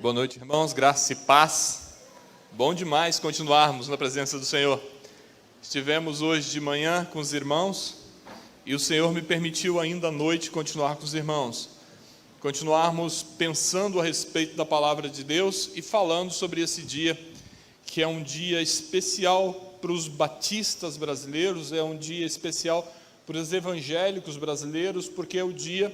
Boa noite, irmãos, graça e paz. Bom demais continuarmos na presença do Senhor. Estivemos hoje de manhã com os irmãos e o Senhor me permitiu ainda à noite continuar com os irmãos. Continuarmos pensando a respeito da palavra de Deus e falando sobre esse dia, que é um dia especial para os batistas brasileiros, é um dia especial para os evangélicos brasileiros, porque é o dia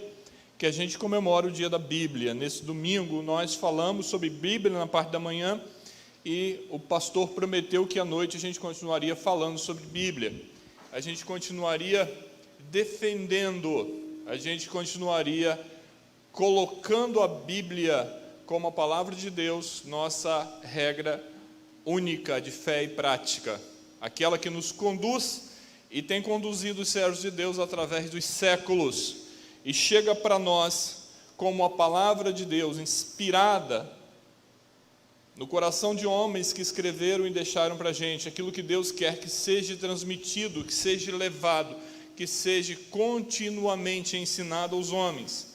que a gente comemora o dia da Bíblia. Nesse domingo nós falamos sobre Bíblia na parte da manhã e o pastor prometeu que à noite a gente continuaria falando sobre Bíblia. A gente continuaria defendendo, a gente continuaria colocando a Bíblia como a palavra de Deus, nossa regra única de fé e prática, aquela que nos conduz e tem conduzido os servos de Deus através dos séculos. E chega para nós como a palavra de Deus, inspirada no coração de homens que escreveram e deixaram para a gente aquilo que Deus quer que seja transmitido, que seja levado, que seja continuamente ensinado aos homens.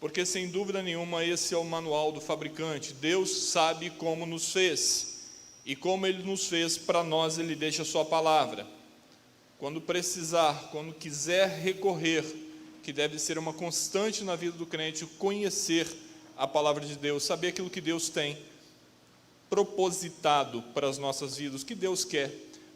Porque, sem dúvida nenhuma, esse é o manual do fabricante. Deus sabe como nos fez. E como Ele nos fez, para nós Ele deixa a sua palavra. Quando precisar, quando quiser recorrer, que deve ser uma constante na vida do crente, conhecer a palavra de Deus, saber aquilo que Deus tem propositado para as nossas vidas, o que Deus quer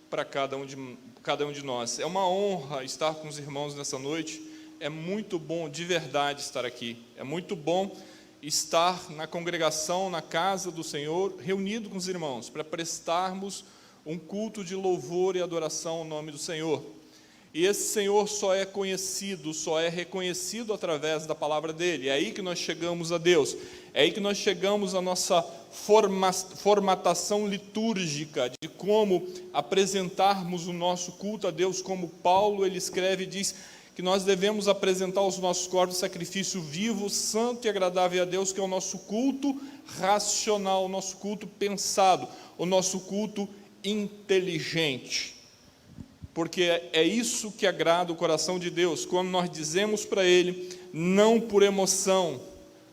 para cada um de nós. É uma honra estar com os irmãos nessa noite, é muito bom de verdade estar aqui, é muito bom estar na congregação, na casa do Senhor, reunido com os irmãos, para prestarmos um culto de louvor e adoração ao nome do Senhor. E esse Senhor só é conhecido, só é reconhecido através da palavra dEle. É aí que nós chegamos a Deus. É aí que nós chegamos à nossa formatação litúrgica, de como apresentarmos o nosso culto a Deus, como Paulo, ele escreve e diz que nós devemos apresentar os nossos corpos sacrifício vivo, santo e agradável a Deus, que é o nosso culto racional, o nosso culto pensado, o nosso culto inteligente. Porque é isso que agrada o coração de Deus, quando nós dizemos para Ele, não por emoção,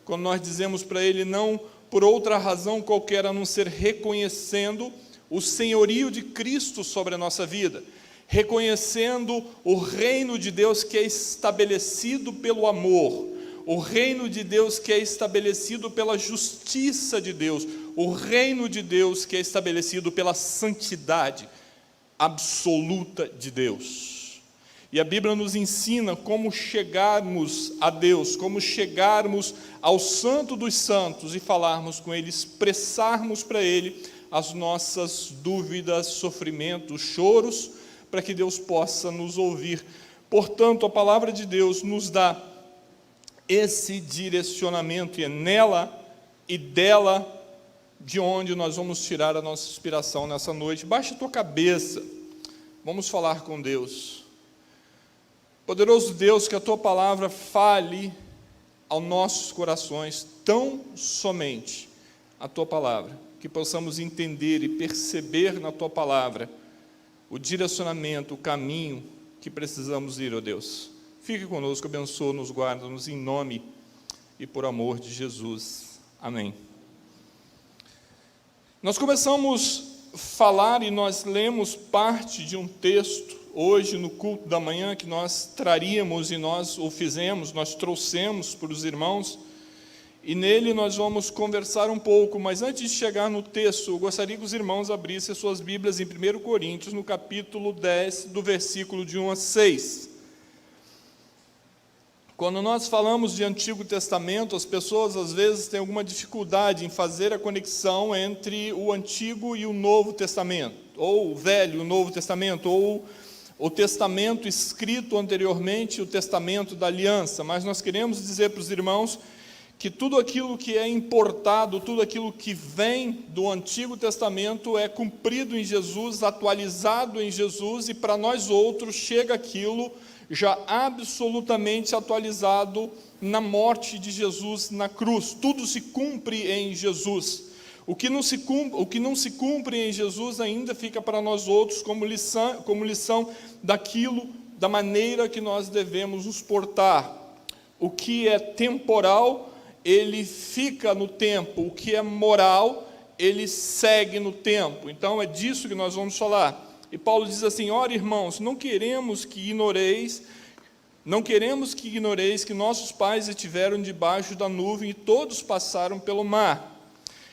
quando nós dizemos para Ele, não por outra razão qualquer, a não ser reconhecendo o senhorio de Cristo sobre a nossa vida, reconhecendo o reino de Deus que é estabelecido pelo amor, o reino de Deus que é estabelecido pela justiça de Deus, o reino de Deus que é estabelecido pela santidade absoluta de Deus. E a Bíblia nos ensina como chegarmos a Deus, como chegarmos ao Santo dos Santos e falarmos com Ele, expressarmos para Ele as nossas dúvidas, sofrimentos, choros, para que Deus possa nos ouvir. Portanto, a palavra de Deus nos dá esse direcionamento, e é nela e dela de onde nós vamos tirar a nossa inspiração nessa noite. Baixa a tua cabeça, vamos falar com Deus. Poderoso Deus, que a tua palavra fale aos nossos corações, tão somente a tua palavra, que possamos entender e perceber na tua palavra o direcionamento, o caminho que precisamos ir, ó Deus. Fique conosco, abençoa-nos, guarda-nos em nome e por amor de Jesus. Amém. Nós começamos a falar e nós lemos parte de um texto, hoje no culto da manhã, que nós traríamos e nós o fizemos, nós trouxemos para os irmãos, e nele nós vamos conversar um pouco, mas antes de chegar no texto, eu gostaria que os irmãos abrissem as suas Bíblias em 1 Coríntios, no capítulo 10, do versículo de 1 a 6. Quando nós falamos de Antigo Testamento, as pessoas às vezes têm alguma dificuldade em fazer a conexão entre o Antigo e o Novo Testamento, ou o Velho e o Novo Testamento, ou o Testamento escrito anteriormente, o Testamento da Aliança. Mas nós queremos dizer para os irmãos que tudo aquilo que é importado, tudo aquilo que vem do Antigo Testamento é cumprido em Jesus, atualizado em Jesus, e para nós outros chega aquilo já absolutamente atualizado na morte de Jesus na cruz. Tudo se cumpre em Jesus. O que não se cumpre em Jesus ainda fica para nós outros como lição daquilo, da maneira que nós devemos nos portar. O que é temporal ele fica no tempo. O que é moral, ele segue no tempo. Então, é disso que nós vamos falar. E Paulo diz assim: ora, irmãos, não queremos que ignoreis que nossos pais estiveram debaixo da nuvem e todos passaram pelo mar.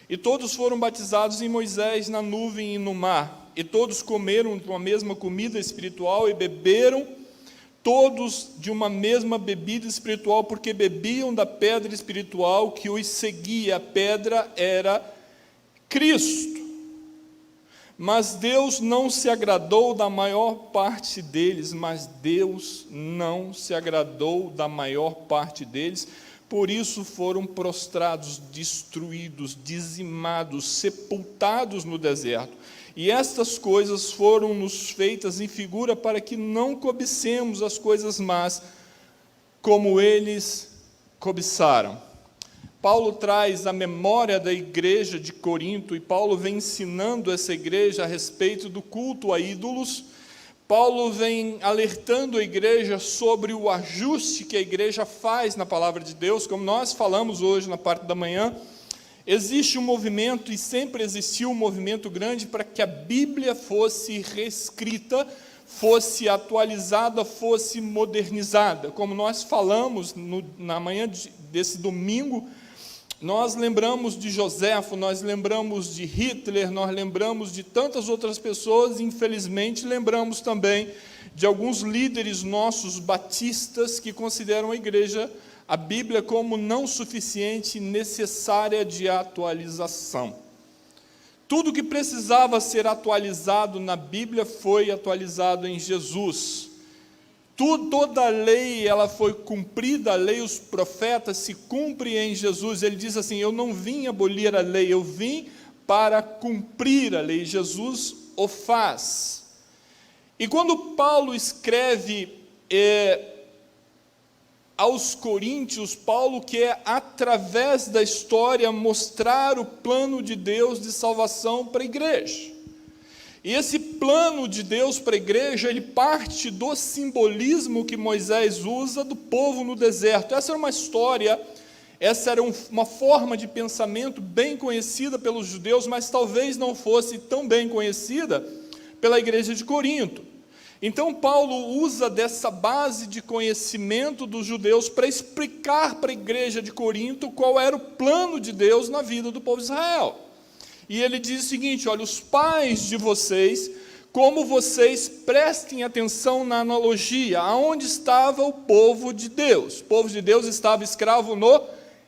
E todos foram batizados em Moisés na nuvem e no mar. E todos comeram de uma mesma comida espiritual e beberam todos de uma mesma bebida espiritual, porque bebiam da pedra espiritual que os seguia. A pedra era Cristo. Mas Deus não se agradou da maior parte deles, por isso foram prostrados, destruídos, dizimados, sepultados no deserto. E estas coisas foram nos feitas em figura para que não cobicemos as coisas más, como eles cobiçaram. Paulo traz a memória da igreja de Corinto, e Paulo vem ensinando essa igreja a respeito do culto a ídolos. Paulo vem alertando a igreja sobre o ajuste que a igreja faz na palavra de Deus. Como nós falamos hoje na parte da manhã, existe um movimento, e sempre existiu um movimento grande para que a Bíblia fosse reescrita, fosse atualizada, fosse modernizada. Como nós falamos na manhã desse domingo, nós lembramos de Joséfo, nós lembramos de Hitler, nós lembramos de tantas outras pessoas, e infelizmente lembramos também de alguns líderes nossos batistas que consideram a Bíblia como não suficiente e necessária de atualização. Tudo que precisava ser atualizado na Bíblia foi atualizado em Jesus. Toda a lei ela foi cumprida, a lei, os profetas se cumprem em Jesus. Ele diz assim: eu não vim abolir a lei, eu vim para cumprir a lei. Jesus o faz. E quando Paulo escreve aos Coríntios, Paulo quer, através da história, mostrar o plano de Deus de salvação para a igreja. E esse plano de Deus para a igreja, ele parte do simbolismo que Moisés usa do povo no deserto. Essa era uma história, essa era uma forma de pensamento bem conhecida pelos judeus, mas talvez não fosse tão bem conhecida pela igreja de Corinto. Então Paulo usa dessa base de conhecimento dos judeus para explicar para a igreja de Corinto qual era o plano de Deus na vida do povo de Israel. E ele diz o seguinte: olha, os pais de vocês, como vocês, prestem atenção na analogia, aonde estava o povo de Deus? O povo de Deus estava escravo no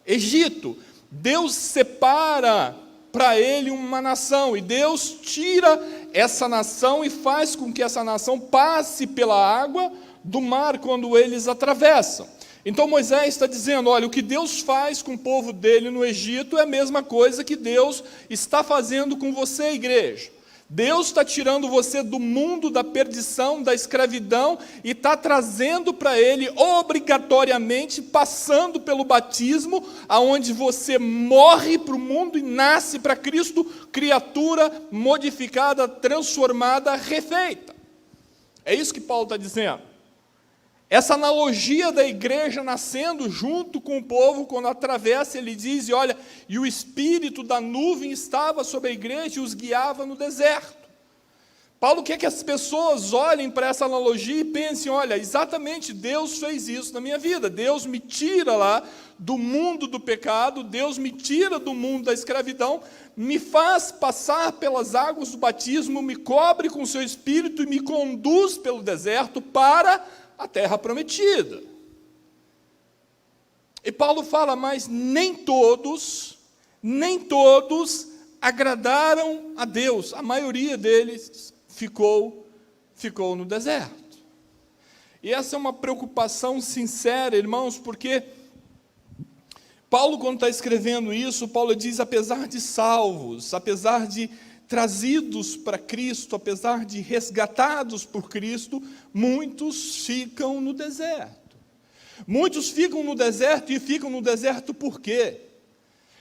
Egito. Deus separa para ele uma nação, e Deus tira essa nação e faz com que essa nação passe pela água do mar quando eles atravessam. Então Moisés está dizendo: olha, o que Deus faz com o povo dele no Egito é a mesma coisa que Deus está fazendo com você, igreja. Deus está tirando você do mundo da perdição, da escravidão, e está trazendo para ele, obrigatoriamente, passando pelo batismo, aonde você morre para o mundo e nasce para Cristo, criatura modificada, transformada, refeita. É isso que Paulo está dizendo. Essa analogia da igreja nascendo junto com o povo, quando atravessa, ele diz, e olha, e o espírito da nuvem estava sobre a igreja e os guiava no deserto. Paulo quer que as pessoas olhem para essa analogia e pensem: olha, exatamente Deus fez isso na minha vida. Deus me tira lá do mundo do pecado, Deus me tira do mundo da escravidão, me faz passar pelas águas do batismo, me cobre com o seu espírito e me conduz pelo deserto para a terra prometida. E Paulo fala, mas nem todos agradaram a Deus. A maioria deles ficou no deserto. E essa é uma preocupação sincera, irmãos, porque Paulo, quando está escrevendo isso, Paulo diz, apesar de salvos, apesar de trazidos para Cristo, apesar de resgatados por Cristo, muitos ficam no deserto. Muitos ficam no deserto, e ficam no deserto por quê?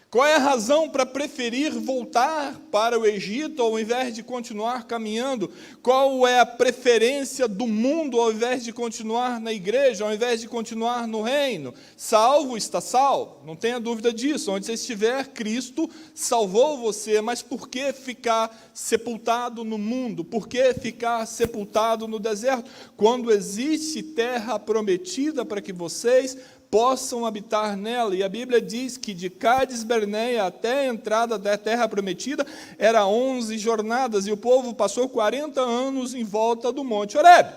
Qual é a razão para preferir voltar para o Egito ao invés de continuar caminhando? Qual é a preferência do mundo ao invés de continuar na igreja, ao invés de continuar no reino? Salvo está salvo, não tenha dúvida disso. Onde você estiver, Cristo salvou você, mas por que ficar sepultado no mundo? Por que ficar sepultado no deserto? Quando existe terra prometida para que vocês possam habitar nela, e a Bíblia diz que de Cádiz Barneia até a entrada da terra prometida era 11 jornadas, e o povo passou 40 anos em volta do Monte Horebe.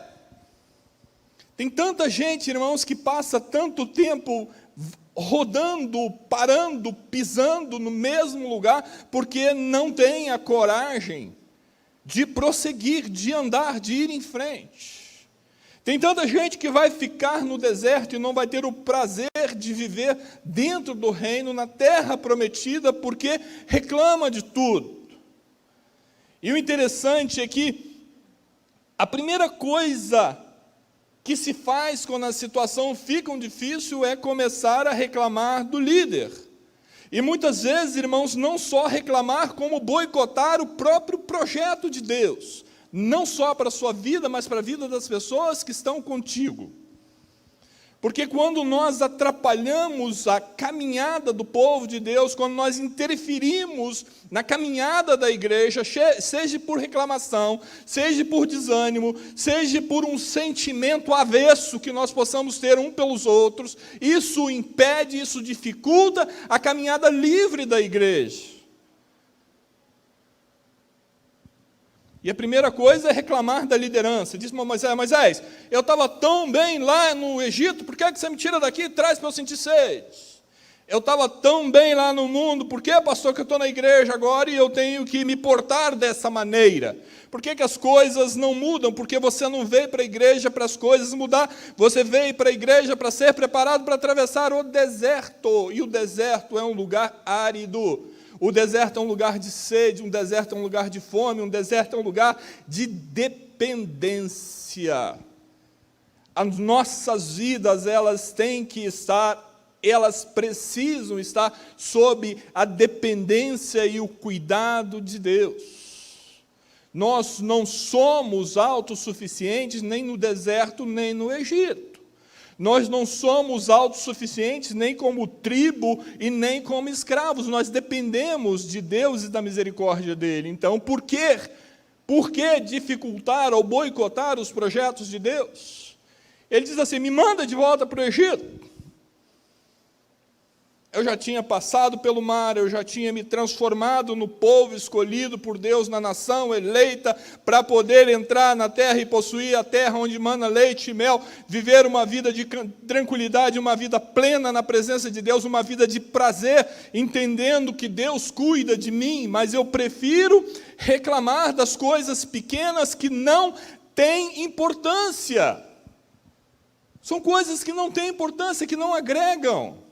Tem tanta gente, irmãos, que passa tanto tempo rodando, parando, pisando no mesmo lugar, porque não tem a coragem de prosseguir, de andar, de ir em frente. Tem tanta gente que vai ficar no deserto e não vai ter o prazer de viver dentro do reino, na terra prometida, porque reclama de tudo. E o interessante é que a primeira coisa que se faz quando a situação fica difícil é começar a reclamar do líder. E muitas vezes, irmãos, não só reclamar, como boicotar o próprio projeto de Deus. Não só para a sua vida, mas para a vida das pessoas que estão contigo. Porque quando nós atrapalhamos a caminhada do povo de Deus, quando nós interferimos na caminhada da igreja, seja por reclamação, seja por desânimo, seja por um sentimento avesso que nós possamos ter um pelos outros, isso impede, isso dificulta a caminhada livre da igreja. E a primeira coisa é reclamar da liderança. Diz Moisés, eu estava tão bem lá no Egito, por que você me tira daqui e traz para eu sentir sede? Eu estava tão bem lá no mundo, por que, pastor, que eu estou na igreja agora e eu tenho que me portar dessa maneira? Por que as coisas não mudam? Porque você não veio para a igreja para as coisas mudar, você veio para a igreja para ser preparado para atravessar o deserto, e o deserto é um lugar árido. O deserto é um lugar de sede, um deserto é um lugar de fome, um deserto é um lugar de dependência. As nossas vidas, elas precisam estar sob a dependência e o cuidado de Deus. Nós não somos autossuficientes nem no deserto, nem no Egito. Nós não somos autossuficientes nem como tribo e nem como escravos. Nós dependemos de Deus e da misericórdia dEle. Então, por que dificultar ou boicotar os projetos de Deus? Ele diz assim, me manda de volta para o Egito. Eu já tinha passado pelo mar, eu já tinha me transformado no povo escolhido por Deus, na nação eleita, para poder entrar na terra e possuir a terra onde mana leite e mel, viver uma vida de tranquilidade, uma vida plena na presença de Deus, uma vida de prazer, entendendo que Deus cuida de mim, mas eu prefiro reclamar das coisas pequenas que não têm importância. São coisas que não têm importância, que não agregam.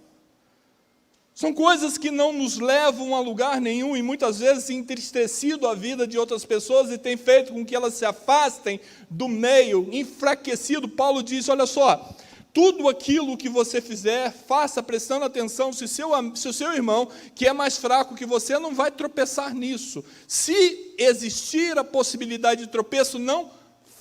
São coisas que não nos levam a lugar nenhum e muitas vezes entristecido a vida de outras pessoas e tem feito com que elas se afastem do meio, enfraquecido. Paulo diz, olha só, tudo aquilo que você fizer, faça prestando atenção se o seu irmão, que é mais fraco que você, não vai tropeçar nisso. Se existir a possibilidade de tropeço, não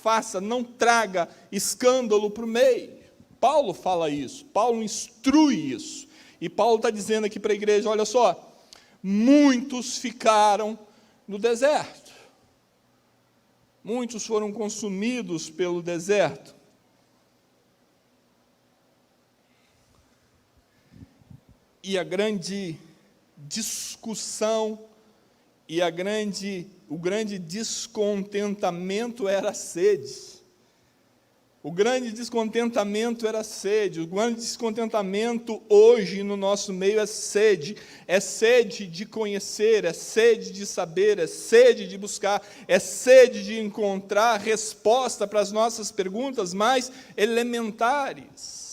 faça, não traga escândalo para o meio. Paulo fala isso, Paulo instrui isso. E Paulo está dizendo aqui para a igreja, olha só, muitos ficaram no deserto. Muitos foram consumidos pelo deserto. E a grande discussão e o grande descontentamento era a sede. O grande descontentamento era a sede. O grande descontentamento hoje no nosso meio é sede. É sede de conhecer, é sede de saber, é sede de buscar, é sede de encontrar resposta para as nossas perguntas mais elementares.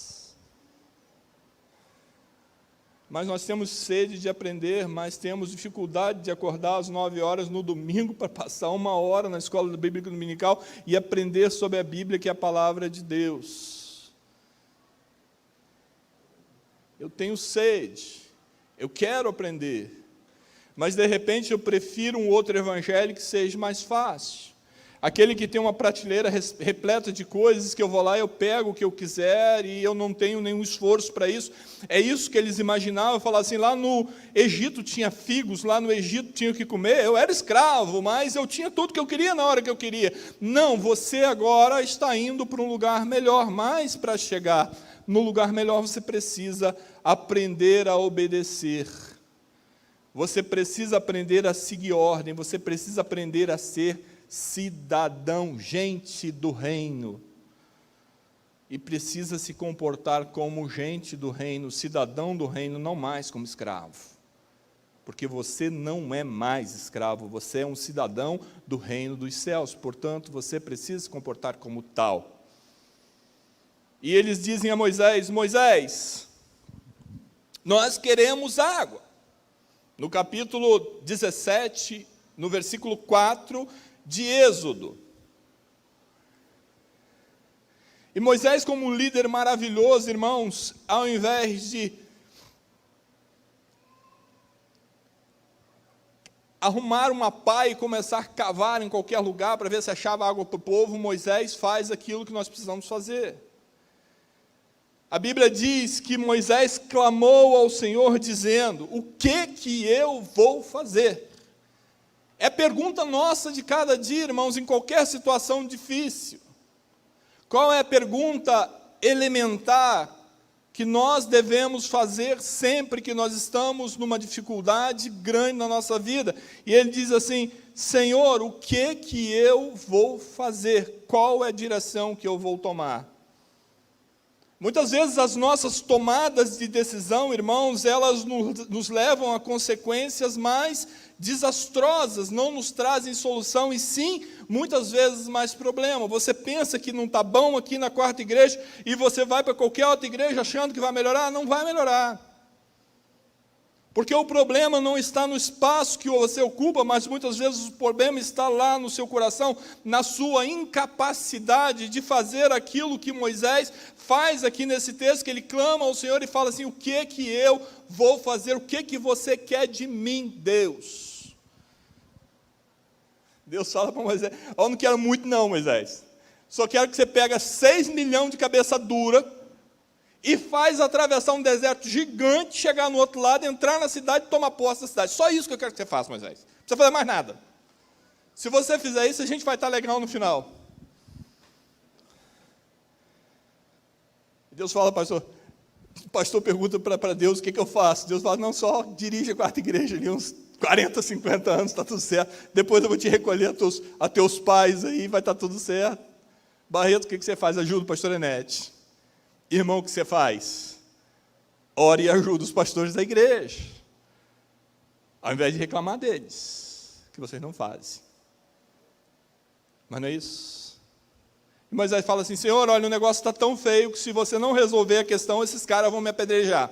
Mas nós temos sede de aprender, mas temos dificuldade de acordar às 9 horas no domingo para passar 1 hora na escola bíblica dominical e aprender sobre a Bíblia, que é a palavra de Deus. Eu tenho sede, Eu quero aprender. Mas, de repente, eu prefiro um outro evangelho que seja mais fácil. Aquele que tem uma prateleira repleta de coisas, que eu vou lá, eu pego o que eu quiser, e eu não tenho nenhum esforço para isso. É isso que eles imaginavam, falar assim, lá no Egito tinha figos, lá no Egito tinha o que comer, eu era escravo, mas eu tinha tudo que eu queria na hora que eu queria. Não, você agora está indo para um lugar melhor, mas para chegar no lugar melhor você precisa aprender a obedecer. Você precisa aprender a seguir ordem, você precisa aprender a ser cidadão, gente do reino. E precisa se comportar como gente do reino, cidadão do reino, não mais como escravo. Porque você não é mais escravo, você é um cidadão do reino dos céus. Portanto, você precisa se comportar como tal. E eles dizem a Moisés, Moisés, nós queremos água. No capítulo 17, no versículo 4 de Êxodo. E Moisés, como um líder maravilhoso, irmãos, ao invés de arrumar uma pá e começar a cavar em qualquer lugar para ver se achava água para o povo, Moisés faz aquilo que nós precisamos fazer. A Bíblia diz que Moisés clamou ao Senhor dizendo, o que eu vou fazer? É pergunta nossa de cada dia, irmãos, em qualquer situação difícil. Qual é a pergunta elementar que nós devemos fazer sempre que nós estamos numa dificuldade grande na nossa vida? E ele diz assim, Senhor, o que eu vou fazer? Qual é a direção que eu vou tomar? Muitas vezes as nossas tomadas de decisão, irmãos, elas nos levam a consequências mais desastrosas, não nos trazem solução, e sim, muitas vezes mais problema. Você pensa que não está bom aqui na quarta igreja, e você vai para qualquer outra igreja achando que vai melhorar, não vai melhorar. Porque o problema não está no espaço que você ocupa, mas muitas vezes o problema está lá no seu coração, na sua incapacidade de fazer aquilo que Moisés faz aqui nesse texto, que ele clama ao Senhor e fala assim, o que eu vou fazer, o que você quer de mim, Deus? Deus fala para Moisés, eu não quero muito não, Moisés, só quero que você pegue 6 milhões de cabeça dura, e faz atravessar um deserto gigante, chegar no outro lado, entrar na cidade e tomar posse da cidade. Só isso que eu quero que você faça, Moisés. Não precisa fazer mais nada. Se você fizer isso, a gente vai estar legal no final. Deus fala, pastor, o pastor pergunta para Deus o que eu faço. Deus fala, não, só dirige a quarta igreja ali, uns 40, 50 anos, está tudo certo. Depois eu vou te recolher a teus pais aí, vai estar tudo certo. Barreto, o que você faz? Ajuda o pastor Enete. Irmão, o que você faz? Ore e ajuda os pastores da igreja. Ao invés de reclamar deles, que vocês não fazem. Mas não é isso. E Moisés fala assim, Senhor, olha, o negócio está tão feio que se você não resolver a questão, esses caras vão me apedrejar.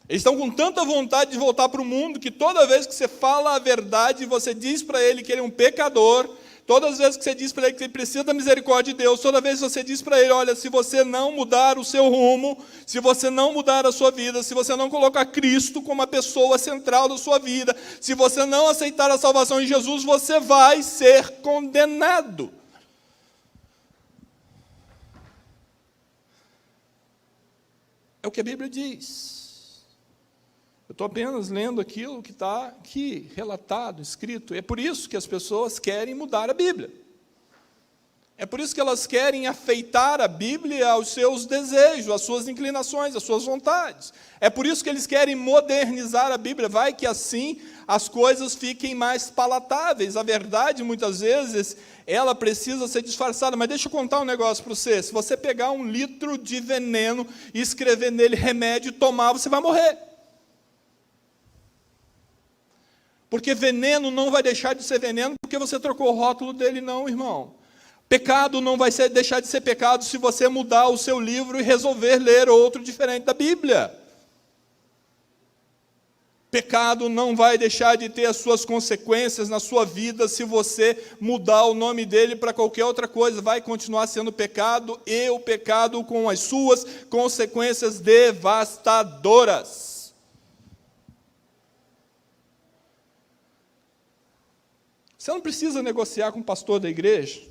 Eles estão com tanta vontade de voltar para o mundo, que toda vez que você fala a verdade, você diz para ele que ele é um pecador, todas as vezes que você diz para ele que ele precisa da misericórdia de Deus, toda vez que você diz para ele, olha, se você não mudar o seu rumo, se você não mudar a sua vida, se você não colocar Cristo como a pessoa central da sua vida, se você não aceitar a salvação em Jesus, você vai ser condenado. É o que a Bíblia diz. Eu estou apenas lendo aquilo que está aqui, relatado, escrito. É por isso que as pessoas querem mudar a Bíblia. É por isso que elas querem afeitar a Bíblia aos seus desejos, às suas inclinações, às suas vontades. É por isso que eles querem modernizar a Bíblia. Vai que assim as coisas fiquem mais palatáveis. A verdade, muitas vezes, ela precisa ser disfarçada. Mas deixa eu contar um negócio para você. Se você pegar 1 litro de veneno e escrever nele remédio e tomar, você vai morrer. Porque veneno não vai deixar de ser veneno porque você trocou o rótulo dele, não, irmão. Pecado não vai deixar de ser pecado se você mudar o seu livro e resolver ler outro diferente da Bíblia. Pecado não vai deixar de ter as suas consequências na sua vida se você mudar o nome dele para qualquer outra coisa. Vai continuar sendo pecado, e o pecado com as suas consequências devastadoras. Você não precisa negociar com o pastor da igreja.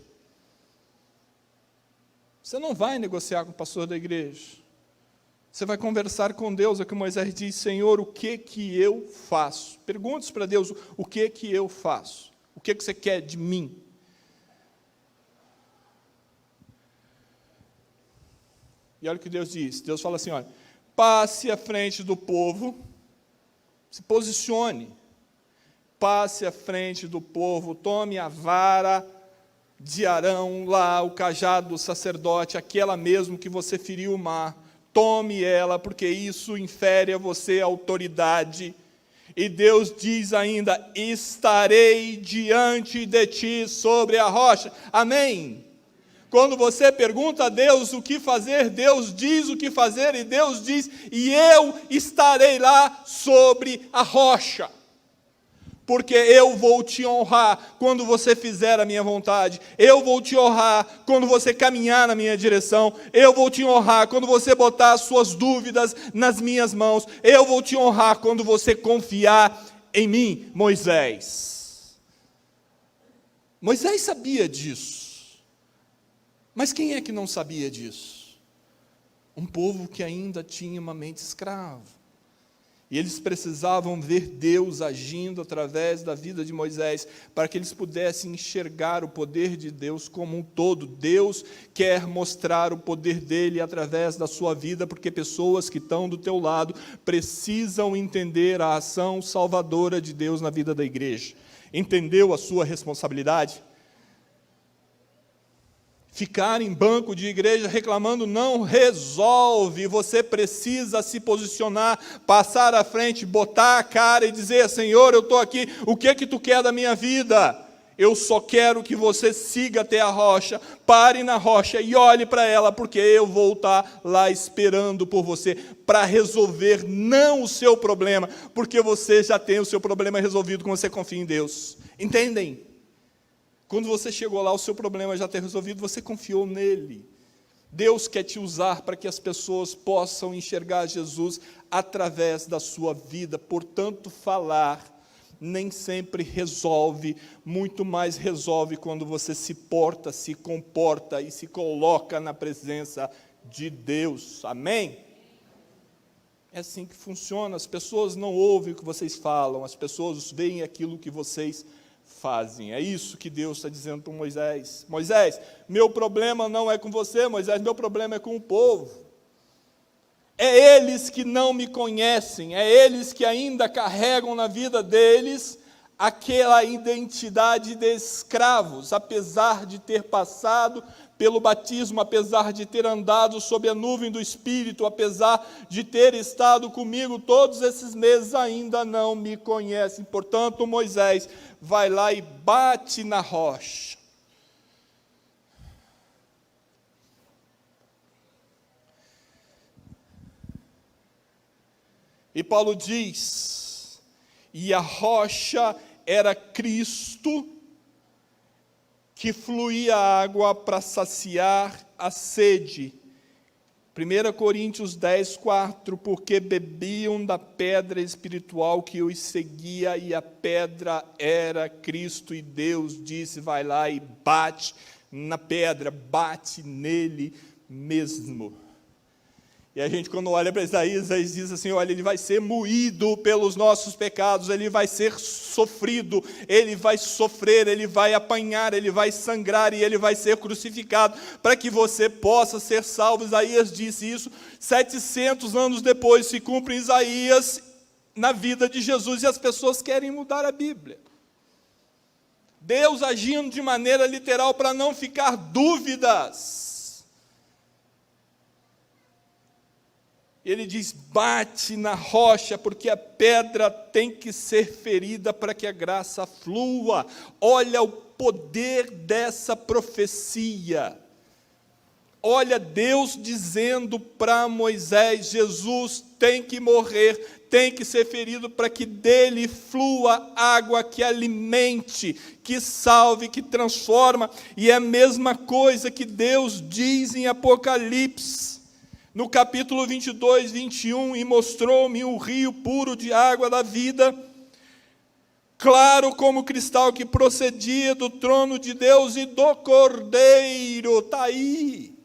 Você não vai negociar com o pastor da igreja. Você vai conversar com Deus, é o que Moisés diz: Senhor, o que eu faço? Pergunte para Deus, o que eu faço? O que você quer de mim? E olha o que Deus diz. Deus fala assim, olha, passe à frente do povo, se posicione, passe à frente do povo, tome a vara de Arão lá, o cajado do sacerdote, aquela mesmo que você feriu o mar, tome ela, porque isso infere a você a autoridade. E Deus diz ainda: estarei diante de ti sobre a rocha. Amém? Quando você pergunta a Deus o que fazer, Deus diz o que fazer, e Deus diz: e eu estarei lá sobre a rocha. Porque eu vou te honrar quando você fizer a minha vontade. Eu vou te honrar quando você caminhar na minha direção. Eu vou te honrar quando você botar as suas dúvidas nas minhas mãos. Eu vou te honrar quando você confiar em mim, Moisés. Moisés sabia disso. Mas quem é que não sabia disso? Um povo que ainda tinha uma mente escrava. E eles precisavam ver Deus agindo através da vida de Moisés, para que eles pudessem enxergar o poder de Deus como um todo. Deus quer mostrar o poder dele através da sua vida, porque pessoas que estão do teu lado precisam entender a ação salvadora de Deus na vida da igreja. Entendeu a sua responsabilidade? Ficar em banco de igreja reclamando não resolve. Você precisa se posicionar, passar à frente, botar a cara e dizer: Senhor, eu estou aqui, o que tu quer da minha vida? Eu só quero que você siga até a rocha, pare na rocha e olhe para ela, porque eu vou estar lá esperando por você, para resolver não o seu problema, porque você já tem o seu problema resolvido quando você confia em Deus. Entendem? Quando você chegou lá, o seu problema já está resolvido, você confiou nele. Deus quer te usar para que as pessoas possam enxergar Jesus através da sua vida. Portanto, falar nem sempre resolve, muito mais resolve quando você se porta, se comporta e se coloca na presença de Deus. Amém? É assim que funciona. As pessoas não ouvem o que vocês falam, as pessoas veem aquilo que vocês fazem. É isso que Deus está dizendo para Moisés. Moisés, meu problema não é com você, Moisés, meu problema é com o povo. É eles que não me conhecem, é eles que ainda carregam na vida deles aquela identidade de escravos, apesar de ter passado pelo batismo, apesar de ter andado sob a nuvem do Espírito, apesar de ter estado comigo todos esses meses, ainda não me conhecem. Portanto, Moisés vai lá e bate na rocha. E Paulo diz: e a rocha era Cristo, que fluía água para saciar a sede. 1 Coríntios 10, 4, porque bebiam da pedra espiritual que os seguia, e a pedra era Cristo, e Deus disse: vai lá e bate na pedra, bate nele mesmo. E a gente, quando olha para Isaías diz assim: olha, ele vai ser moído pelos nossos pecados, ele vai ser sofrido, ele vai sofrer, ele vai apanhar, ele vai sangrar e ele vai ser crucificado, para que você possa ser salvo. Isaías disse isso, 700 anos depois se cumpre Isaías na vida de Jesus, e as pessoas querem mudar a Bíblia. Deus agindo de maneira literal para não ficar dúvidas. Ele diz: bate na rocha, porque a pedra tem que ser ferida para que a graça flua. Olha o poder dessa profecia. Olha Deus dizendo para Moisés: Jesus tem que morrer, tem que ser ferido para que dele flua água que alimente, que salve, que transforma. E é a mesma coisa que Deus diz em Apocalipse. No capítulo 22, 21, e mostrou-me um rio puro de água da vida, claro como cristal, que procedia do trono de Deus e do Cordeiro. Está aí.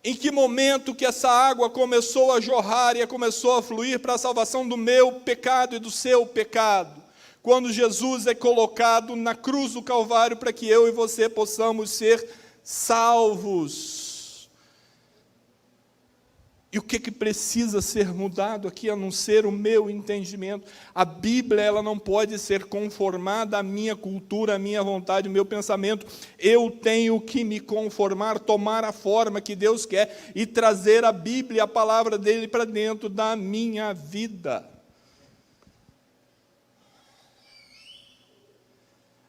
Em que momento que essa água começou a jorrar e começou a fluir para a salvação do meu pecado e do seu pecado? Quando Jesus é colocado na cruz do Calvário para que eu e você possamos ser salvos. E o que precisa ser mudado aqui, a não ser o meu entendimento? A Bíblia, ela não pode ser conformada à minha cultura, à minha vontade, ao meu pensamento. Eu tenho que me conformar, tomar a forma que Deus quer e trazer a Bíblia, a palavra dele para dentro da minha vida.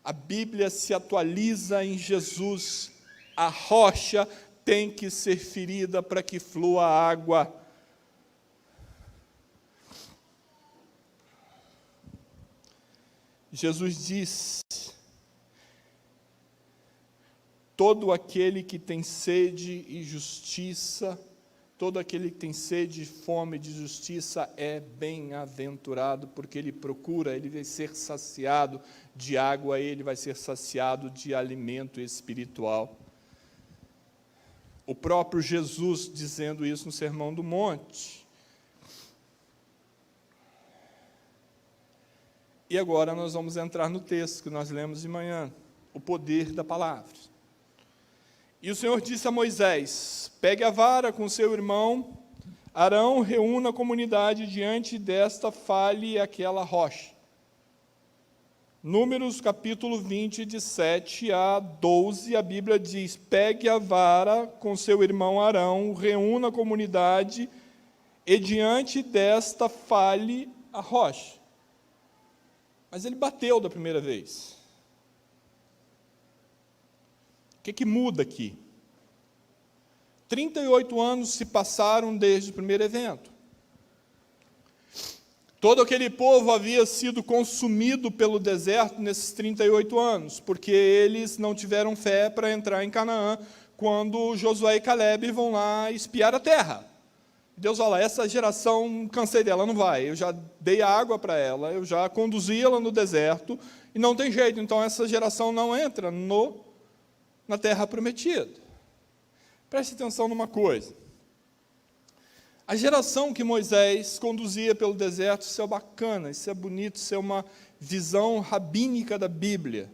A Bíblia se atualiza em Jesus. A rocha tem que ser ferida para que flua água. Jesus diz: todo aquele que tem sede e justiça, todo aquele que tem sede e fome de justiça é bem-aventurado, porque ele procura, ele vai ser saciado de água, ele vai ser saciado de alimento espiritual. O próprio Jesus dizendo isso no Sermão do Monte. E agora nós vamos entrar no texto que nós lemos de manhã, o poder da palavra. E o Senhor disse a Moisés: pegue a vara com seu irmão Arão, reúna a comunidade diante desta, fale aquela rocha. Números capítulo 20, de 7 a 12, a Bíblia diz: pegue a vara com seu irmão Arão, reúna a comunidade, e diante desta fale a rocha. Mas ele bateu da primeira vez. O que muda aqui? 38 anos se passaram desde o primeiro evento. Todo aquele povo havia sido consumido pelo deserto nesses 38 anos, porque eles não tiveram fé para entrar em Canaã, quando Josué e Calebe vão lá espiar a terra. Deus fala: essa geração, cansei dela, não vai, eu já dei água para ela, eu já conduzi ela no deserto, e não tem jeito, então essa geração não entra na terra prometida. Preste atenção numa coisa. A geração que Moisés conduzia pelo deserto, isso é bacana, isso é bonito, isso é uma visão rabínica da Bíblia.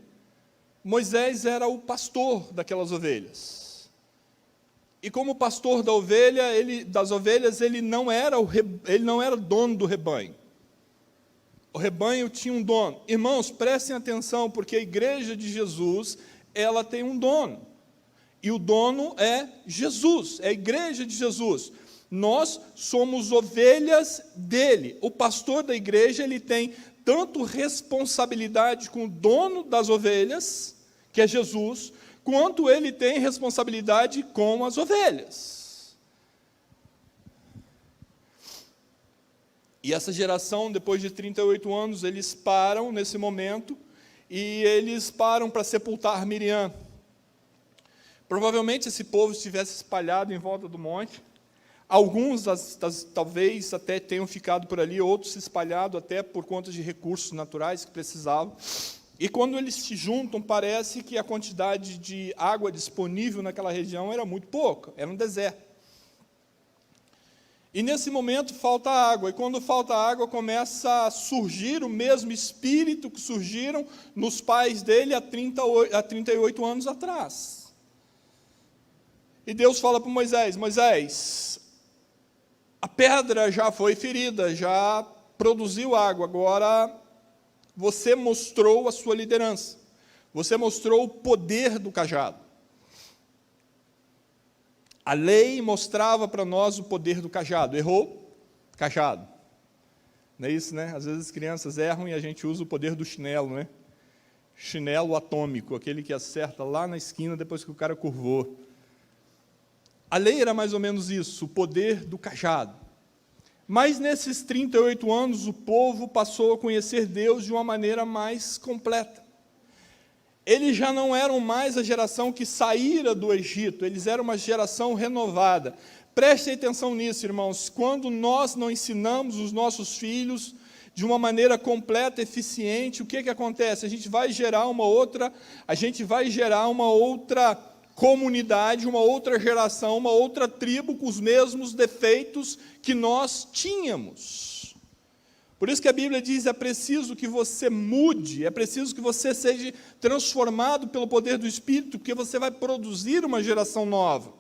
Moisés era o pastor daquelas ovelhas. E como pastor das ovelhas, ele não era dono do rebanho. O rebanho tinha um dono. Irmãos, prestem atenção, porque a igreja de Jesus, ela tem um dono. E o dono é Jesus, é a igreja de Jesus. Nós somos ovelhas dele. O pastor da igreja, ele tem tanto responsabilidade com o dono das ovelhas, que é Jesus, quanto ele tem responsabilidade com as ovelhas. E essa geração, depois de 38 anos, eles param nesse momento, e eles param para sepultar Miriam. Provavelmente esse povo estivesse espalhado em volta do monte. Alguns talvez até tenham ficado por ali, outros espalhados até por conta de recursos naturais que precisavam. E quando eles se juntam, parece que a quantidade de água disponível naquela região era muito pouca, era um deserto. E nesse momento falta água, e quando falta água começa a surgir o mesmo espírito que surgiram nos pais dele há 38 anos atrás. E Deus fala para Moisés: Moisés, a pedra já foi ferida, já produziu água, agora você mostrou a sua liderança, você mostrou o poder do cajado. A lei mostrava para nós o poder do cajado. Errou? Cajado. Não é isso, né? Às vezes as crianças erram e a gente usa o poder do chinelo, né? Chinelo atômico, aquele que acerta lá na esquina depois que o cara curvou. A lei era mais ou menos isso, o poder do cajado. Mas nesses 38 anos, o povo passou a conhecer Deus de uma maneira mais completa. Eles já não eram mais a geração que saíra do Egito, eles eram uma geração renovada. Prestem atenção nisso, irmãos. Quando nós não ensinamos os nossos filhos de uma maneira completa, eficiente, o que acontece? A gente vai gerar uma outra comunidade, uma outra geração, uma outra tribo com os mesmos defeitos que nós tínhamos. Por isso que a Bíblia diz, é preciso que você mude, é preciso que você seja transformado pelo poder do Espírito, porque você vai produzir uma geração nova.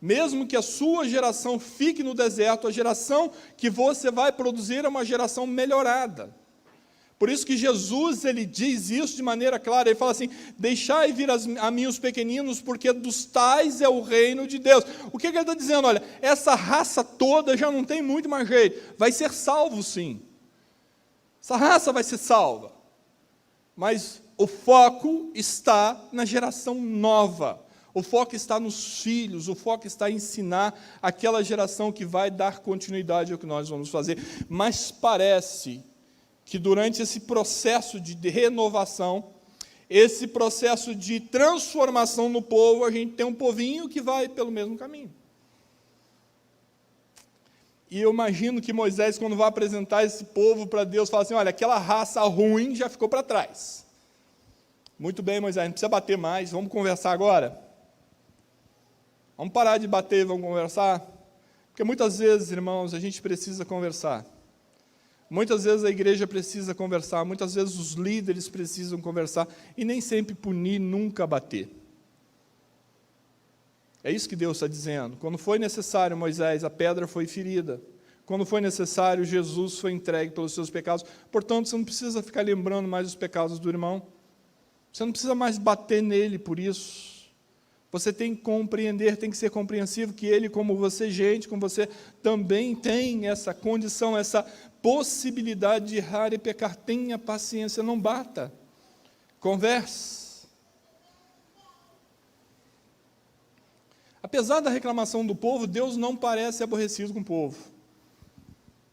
Mesmo que a sua geração fique no deserto, a geração que você vai produzir é uma geração melhorada. Por isso que Jesus, ele diz isso de maneira clara, ele fala assim, deixai vir a mim os pequeninos, porque dos tais é o reino de Deus. O que ele está dizendo? Olha, essa raça toda já não tem muito mais jeito, vai ser salvo sim. Essa raça vai ser salva. Mas o foco está na geração nova. O foco está nos filhos, o foco está em ensinar aquela geração que vai dar continuidade ao que nós vamos fazer. Mas parece que durante esse processo de renovação, esse processo de transformação no povo, a gente tem um povinho que vai pelo mesmo caminho. E eu imagino que Moisés, quando vai apresentar esse povo para Deus, fala assim, olha, aquela raça ruim já ficou para trás. Muito bem, Moisés, não precisa bater mais, vamos conversar agora? Vamos parar de bater e vamos conversar? Porque muitas vezes, irmãos, a gente precisa conversar. Muitas vezes a igreja precisa conversar, muitas vezes os líderes precisam conversar, e nem sempre punir, nunca bater. É isso que Deus está dizendo. Quando foi necessário, Moisés, a pedra foi ferida. Quando foi necessário, Jesus foi entregue pelos seus pecados. Portanto, você não precisa ficar lembrando mais os pecados do irmão. Você não precisa mais bater nele por isso. Você tem que compreender, tem que ser compreensivo que ele, como você, gente, como você, também tem essa condição, essa possibilidade de errar e pecar. Tenha paciência, não bata. Converse. Apesar da reclamação do povo, Deus não parece aborrecido com o povo.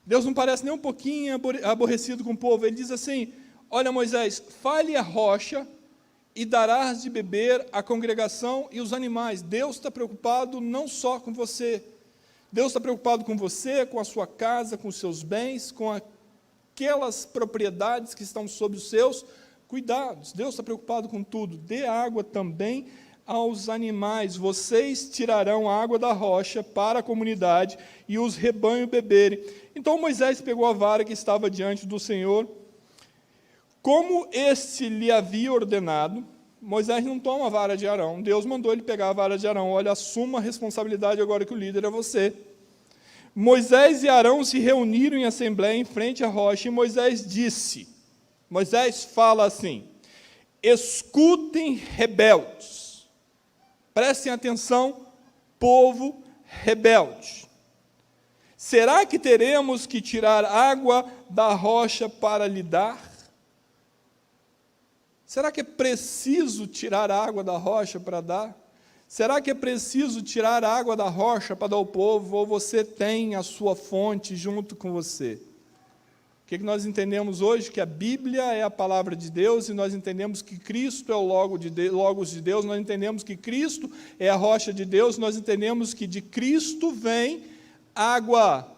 Deus não parece nem um pouquinho aborrecido com o povo. Ele diz assim, olha Moisés, fale a rocha e darás de beber a congregação e os animais. Deus está preocupado não só com você. Deus está preocupado com você, com a sua casa, com os seus bens, com aquelas propriedades que estão sob os seus cuidados. Deus está preocupado com tudo. Dê água também aos animais. Vocês tirarão a água da rocha para a comunidade e os rebanhos beberem. Então Moisés pegou a vara que estava diante do Senhor. Como este lhe havia ordenado, Moisés não toma a vara de Arão. Deus mandou ele pegar a vara de Arão. Olha, assuma a responsabilidade agora que o líder é você. Moisés e Arão se reuniram em assembleia em frente à rocha, e Moisés disse, Moisés fala assim, escutem rebeldes, prestem atenção, povo rebelde. Será que teremos que tirar água da rocha para lhe dar? Será que é preciso tirar a água da rocha para dar? Será que é preciso tirar a água da rocha para dar ao povo? Ou você tem a sua fonte junto com você? O que nós entendemos hoje? Que a Bíblia é a palavra de Deus, e nós entendemos que Cristo é o Logos de Deus, nós entendemos que Cristo é a rocha de Deus, nós entendemos que de Cristo vem água,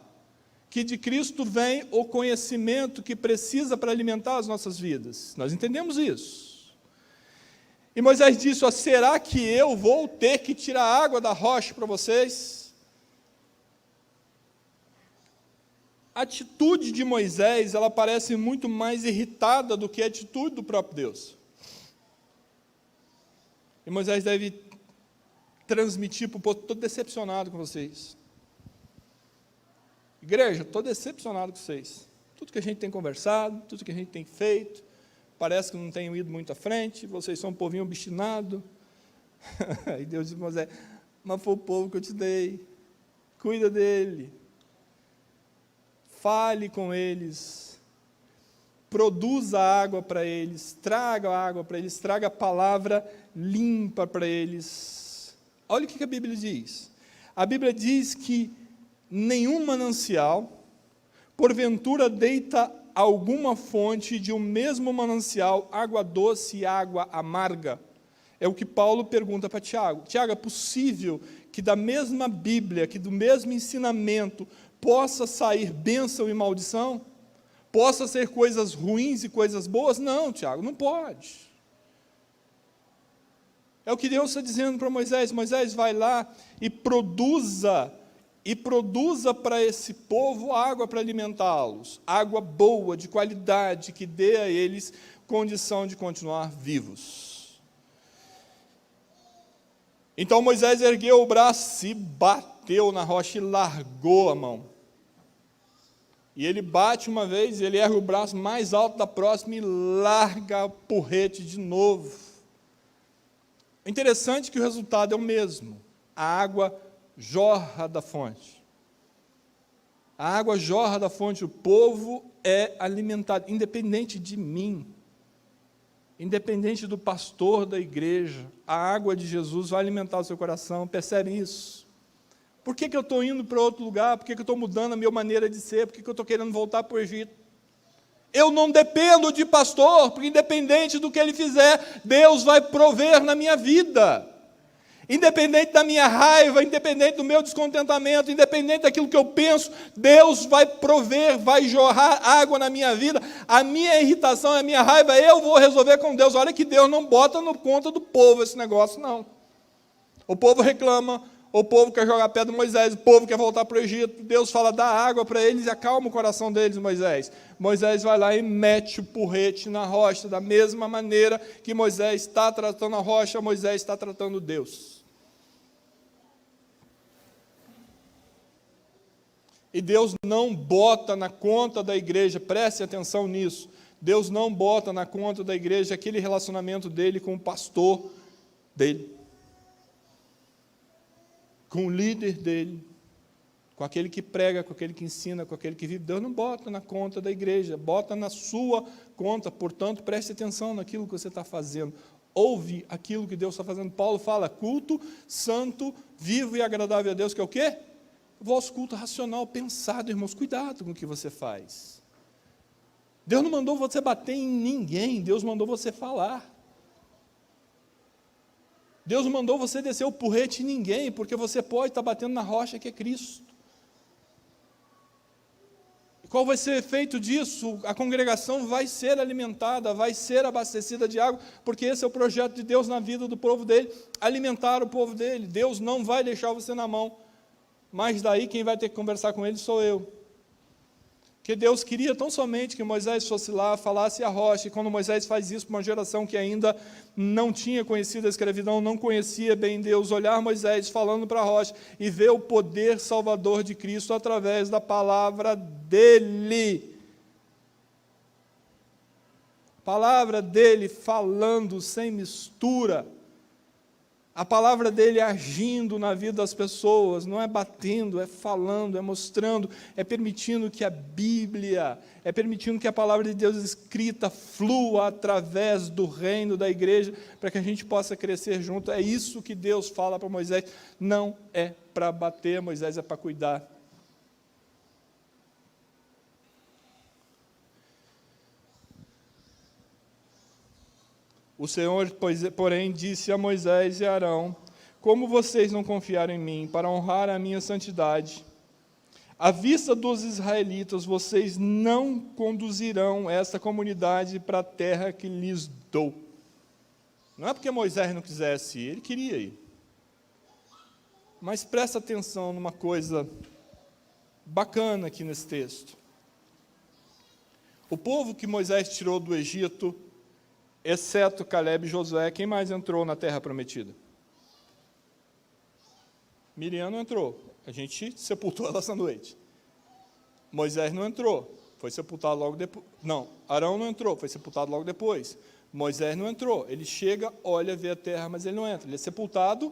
que de Cristo vem o conhecimento que precisa para alimentar as nossas vidas. Nós entendemos isso. E Moisés disse, será que eu vou ter que tirar a água da rocha para vocês? A atitude de Moisés, ela parece muito mais irritada do que a atitude do próprio Deus. E Moisés deve transmitir para o povo, estou decepcionado com vocês. Igreja, estou decepcionado com vocês. Tudo que a gente tem conversado, tudo que a gente tem feito, parece que não tem ido muito à frente, vocês são um povinho obstinado. Aí Deus disse para Moisés, mas foi o povo que eu te dei, cuida dele, fale com eles, produza água para eles, traga água para eles, traga a palavra limpa para eles. Olha o que a Bíblia diz. A Bíblia diz que nenhum manancial, porventura deita alguma fonte de um mesmo manancial, água doce e água amarga. É o que Paulo pergunta para Tiago. Tiago, é possível que da mesma Bíblia, que do mesmo ensinamento, possa sair bênção e maldição? possa ser coisas ruins e coisas boas? Não, Tiago, não pode. É o que Deus está dizendo para Moisés: Moisés, vai lá e produza para esse povo água para alimentá-los, água boa, de qualidade, que dê a eles condição de continuar vivos. Então Moisés ergueu o braço, se bateu na rocha e largou a mão. E ele bate uma vez, ele ergue o braço mais alto da próxima e larga o porrete de novo. É interessante que o resultado é o mesmo. A água jorra da fonte. A água jorra da fonte, o povo é alimentado, independente de mim, independente do pastor da igreja, a água de Jesus vai alimentar o seu coração. Percebem isso? Por que eu estou indo para outro lugar? Por que eu estou mudando a minha maneira de ser? Por que eu estou querendo voltar para o Egito? Eu não dependo de pastor, porque independente do que ele fizer, Deus vai prover na minha vida. Independente da minha raiva, independente do meu descontentamento, independente daquilo que eu penso, Deus vai prover, vai jorrar água na minha vida. A minha irritação, a minha raiva, eu vou resolver com Deus. Olha que Deus não bota no conta do povo esse negócio, não. O povo reclama, o povo quer jogar pedra em Moisés, o povo quer voltar para o Egito. Deus fala, dá água para eles e acalma o coração deles, Moisés. Moisés vai lá e mete o porrete na rocha, da mesma maneira que Moisés está tratando a rocha, Moisés está tratando Deus. E Deus não bota na conta da igreja, preste atenção nisso, Deus não bota na conta da igreja aquele relacionamento dele com o pastor dele, com o líder dele, com aquele que prega, com aquele que ensina, com aquele que vive. Deus não bota na conta da igreja, bota na sua conta. Portanto, preste atenção naquilo que você está fazendo. Ouve aquilo que Deus está fazendo. Paulo fala, culto, santo, vivo e agradável a Deus, que é o quê? O vosso culto racional, pensado, irmãos. Cuidado com o que você faz. Deus não mandou você bater em ninguém, Deus mandou você falar. Deus não mandou você descer o porrete em ninguém, porque você pode estar batendo na rocha que é Cristo. E qual vai ser o efeito disso? A congregação vai ser alimentada, vai ser abastecida de água, porque esse é o projeto de Deus na vida do povo dele, alimentar o povo dele. Deus não vai deixar você na mão, mas daí quem vai ter que conversar com ele sou eu. Que Deus queria tão somente que Moisés fosse lá, falasse a rocha, e quando Moisés faz isso para uma geração que ainda não tinha conhecido a escravidão, não conhecia bem Deus, olhar Moisés falando para a rocha e ver o poder salvador de Cristo através da palavra dele. Palavra dele falando sem mistura. A palavra dele agindo na vida das pessoas, não é batendo, é falando, é mostrando, é permitindo que a Bíblia, é permitindo que a palavra de Deus escrita flua através do reino da igreja, para que a gente possa crescer junto. É isso que Deus fala para Moisés, não é para bater, Moisés, é para cuidar. O Senhor, porém, disse a Moisés e a Arão, como vocês não confiaram em mim para honrar a minha santidade, à vista dos israelitas, vocês não conduzirão esta comunidade para a terra que lhes dou. Não é porque Moisés não quisesse ir, ele queria ir. Mas presta atenção numa coisa bacana aqui nesse texto. O povo que Moisés tirou do Egito, exceto Caleb e Josué, quem mais entrou na terra prometida? Miriam não entrou, a gente sepultou ela essa noite. Moisés não entrou, foi sepultado logo depois. Não, Arão não entrou, foi sepultado logo depois. Moisés não entrou, ele chega, olha, vê a terra, mas ele não entra, ele é sepultado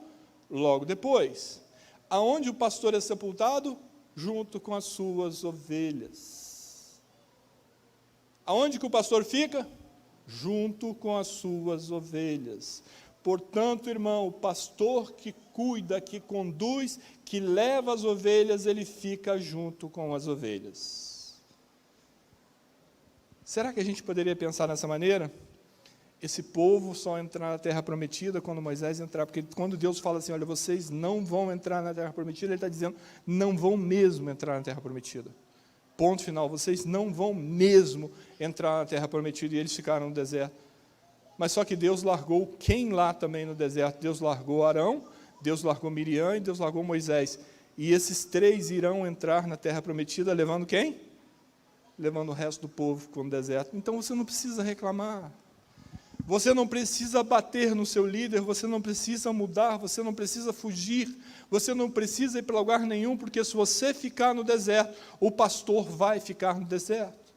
logo depois. Aonde o pastor é sepultado? Junto com as suas ovelhas. Aonde que o pastor fica? Junto com as suas ovelhas. Portanto, irmão, o pastor que cuida, que conduz, que leva as ovelhas, ele fica junto com as ovelhas. Será que a gente poderia pensar dessa maneira? Esse povo só entrar na terra prometida quando Moisés entrar, porque quando Deus fala assim, olha, vocês não vão entrar na terra prometida, ele está dizendo, não vão mesmo entrar na terra prometida. Ponto final, vocês não vão mesmo entrar na terra prometida, e eles ficaram no deserto. Mas só que Deus largou quem lá também no deserto? Deus largou Arão, Deus largou Miriam e Deus largou Moisés. E esses 3 irão entrar na terra prometida, levando quem? Levando o resto do povo no deserto. Então você não precisa reclamar. Você não precisa bater no seu líder, você não precisa mudar, você não precisa fugir, você não precisa ir para lugar nenhum, porque se você ficar no deserto, o pastor vai ficar no deserto.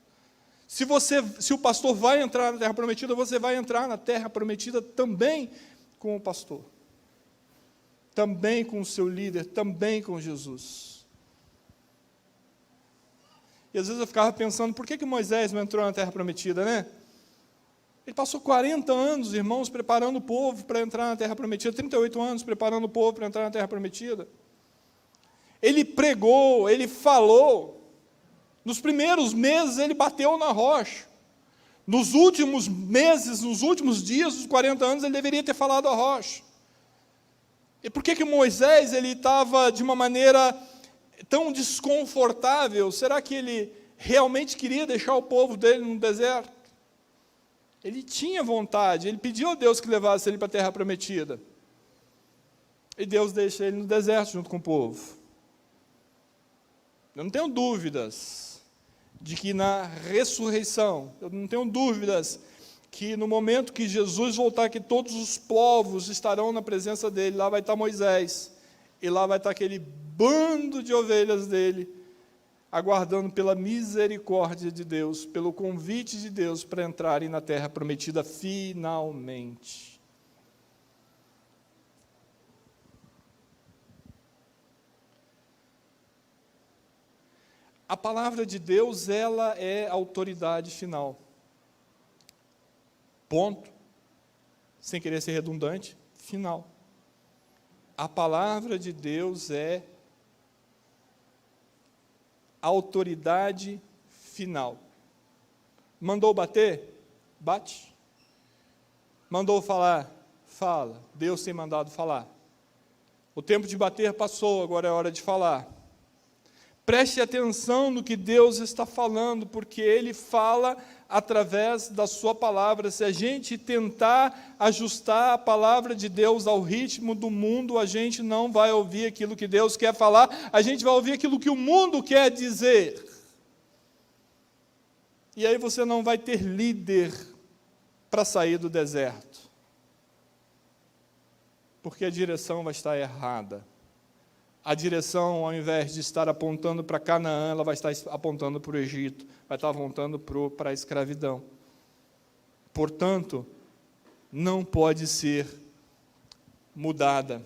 Se o pastor vai entrar na terra prometida, você vai entrar na terra prometida também com o pastor. Também com o seu líder, também com Jesus. E às vezes eu ficava pensando, por que Moisés não entrou na terra prometida, né? Ele passou 40 anos, irmãos, preparando o povo para entrar na terra prometida, 38 anos preparando o povo para entrar na terra prometida. Ele pregou, ele falou. Nos primeiros meses ele bateu na rocha. Nos últimos meses, nos últimos dias dos 40 anos, ele deveria ter falado a rocha. E por que Moisés ele estava de uma maneira tão desconfortável? Será que ele realmente queria deixar o povo dele no deserto? Ele tinha vontade, ele pediu a Deus que levasse ele para a terra prometida. E Deus deixa ele no deserto junto com o povo. Eu não tenho dúvidas de que na ressurreição, eu não tenho dúvidas que no momento que Jesus voltar, que todos os povos estarão na presença dele, lá vai estar Moisés, e lá vai estar aquele bando de ovelhas dele, aguardando pela misericórdia de Deus, pelo convite de Deus para entrarem na terra prometida finalmente. A palavra de Deus, ela é a autoridade final. Ponto. Sem querer ser redundante, final. A palavra de Deus é a autoridade final. Mandou bater? Bate. Mandou falar? Fala. Deus tem mandado falar. O tempo de bater passou, agora é hora de falar. Preste atenção no que Deus está falando, porque Ele fala através da sua palavra. Se a gente tentar ajustar a palavra de Deus ao ritmo do mundo, a gente não vai ouvir aquilo que Deus quer falar, a gente vai ouvir aquilo que o mundo quer dizer. E aí você não vai ter líder para sair do deserto, porque a direção vai estar errada. A direção, ao invés de estar apontando para Canaã, ela vai estar apontando para o Egito, vai estar apontando para a escravidão. Portanto, não pode ser mudada.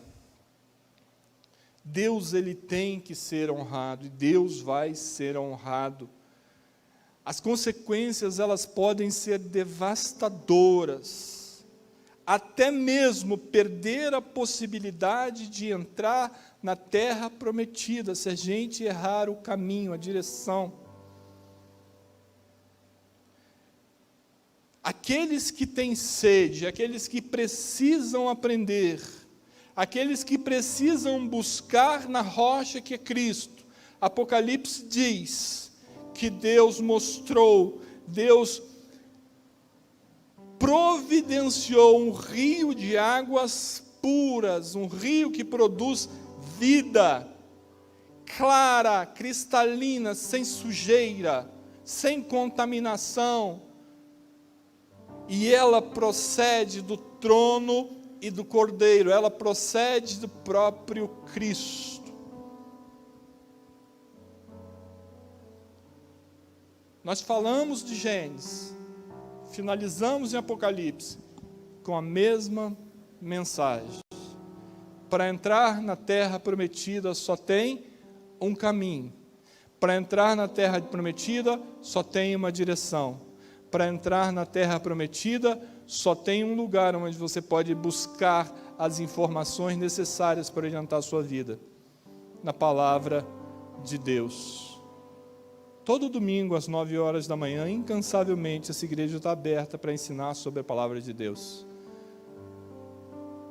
Deus, ele tem que ser honrado, e Deus vai ser honrado. As consequências, elas podem ser devastadoras, até mesmo perder a possibilidade de entrar na terra prometida, se a gente errar o caminho, a direção. Aqueles que têm sede, aqueles que precisam aprender, aqueles que precisam buscar na rocha que é Cristo. Apocalipse diz que Deus mostrou, Deus providenciou um rio de águas puras, um rio que produz vida, clara, cristalina, sem sujeira, sem contaminação, e ela procede do trono e do Cordeiro, ela procede do próprio Cristo. Nós falamos de Gênesis, finalizamos em Apocalipse, com a mesma mensagem. Para entrar na terra prometida só tem um caminho. Para entrar na terra prometida só tem uma direção. Para entrar na terra prometida só tem um lugar onde você pode buscar as informações necessárias para orientar a sua vida. Na palavra de Deus. Todo domingo às 9 horas da manhã, incansavelmente, essa igreja está aberta para ensinar sobre a palavra de Deus.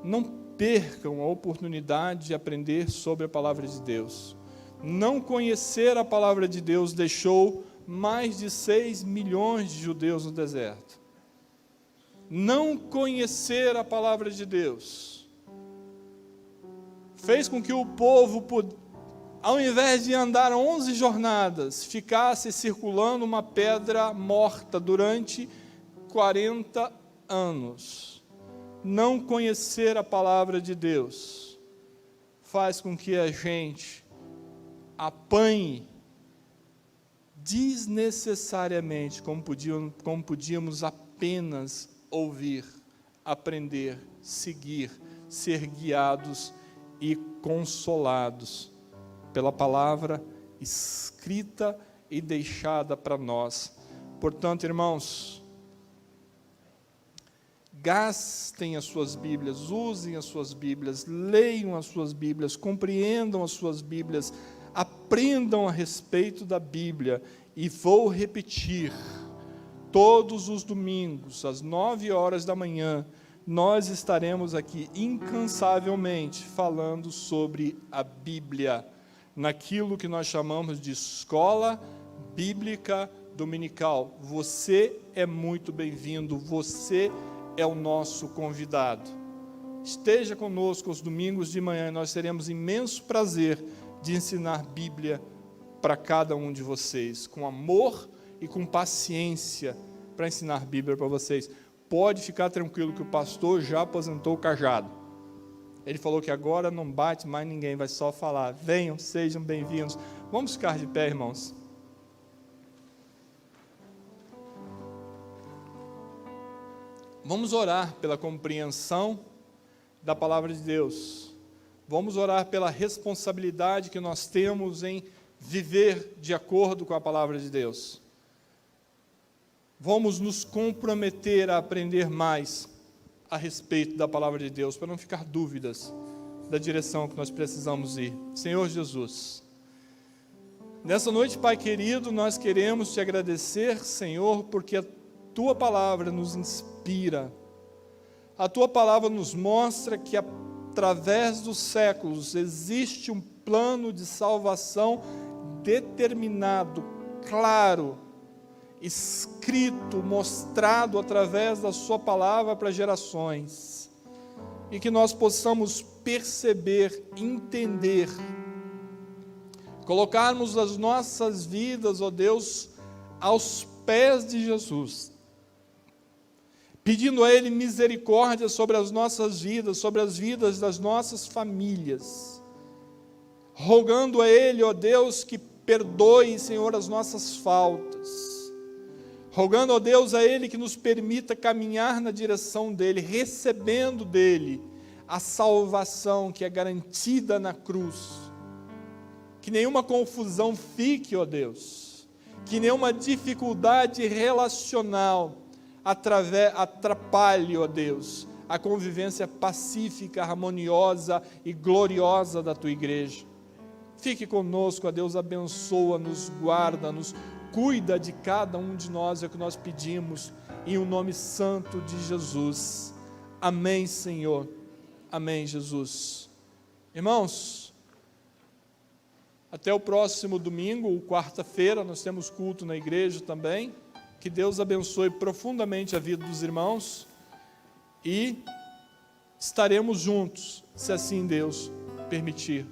Não percam a oportunidade de aprender sobre a palavra de Deus. Não conhecer a palavra de Deus deixou mais de 6 milhões de judeus no deserto. Não conhecer a palavra de Deus fez com que o povo, ao invés de andar 11 jornadas, ficasse circulando uma pedra morta durante 40 anos. Não conhecer a palavra de Deus faz com que a gente apanhe desnecessariamente, como podíamos apenas ouvir, aprender, seguir, ser guiados e consolados pela palavra escrita e deixada para nós. Portanto, irmãos, gastem as suas Bíblias, usem as suas Bíblias, leiam as suas Bíblias, compreendam as suas Bíblias, aprendam a respeito da Bíblia. E vou repetir, todos os domingos, às 9 horas da manhã, nós estaremos aqui incansavelmente falando sobre a Bíblia, naquilo que nós chamamos de escola bíblica dominical. Você é muito bem-vindo, você é o nosso convidado. Esteja conosco aos domingos de manhã, nós teremos imenso prazer de ensinar Bíblia para cada um de vocês, com amor e com paciência, para ensinar Bíblia para vocês. Pode ficar tranquilo que o pastor já aposentou o cajado. Ele falou que agora não bate mais ninguém, vai só falar. Venham, sejam bem-vindos. Vamos ficar de pé, irmãos. Vamos orar pela compreensão da palavra de Deus. Vamos orar pela responsabilidade que nós temos em viver de acordo com a palavra de Deus. Vamos nos comprometer a aprender mais a respeito da palavra de Deus, para não ficar dúvidas da direção que nós precisamos ir. Senhor Jesus, nessa noite, Pai querido, nós queremos te agradecer, Senhor, porque a Tua palavra nos inspira. A Tua palavra nos mostra que através dos séculos existe um plano de salvação determinado, claro, escrito, mostrado através da Sua palavra para gerações, e que nós possamos perceber, entender, colocarmos as nossas vidas, ó Deus, aos pés de Jesus, pedindo a Ele misericórdia sobre as nossas vidas, sobre as vidas das nossas famílias, rogando a Ele, ó Deus, que perdoe, Senhor, as nossas faltas, rogando a Deus a Ele que nos permita caminhar na direção dEle, recebendo dEle a salvação que é garantida na cruz. Que nenhuma confusão fique, ó Deus, que nenhuma dificuldade relacional atrapalhe, ó Deus, a convivência pacífica, harmoniosa e gloriosa da Tua igreja. Fique conosco, ó Deus, abençoa-nos, guarda-nos, cuida de cada um de nós, é o que nós pedimos, em o nome santo de Jesus. Amém, Senhor. Amém, Jesus. Irmãos, até o próximo domingo, quarta-feira, nós temos culto na igreja também. Que Deus abençoe profundamente a vida dos irmãos e estaremos juntos, se assim Deus permitir.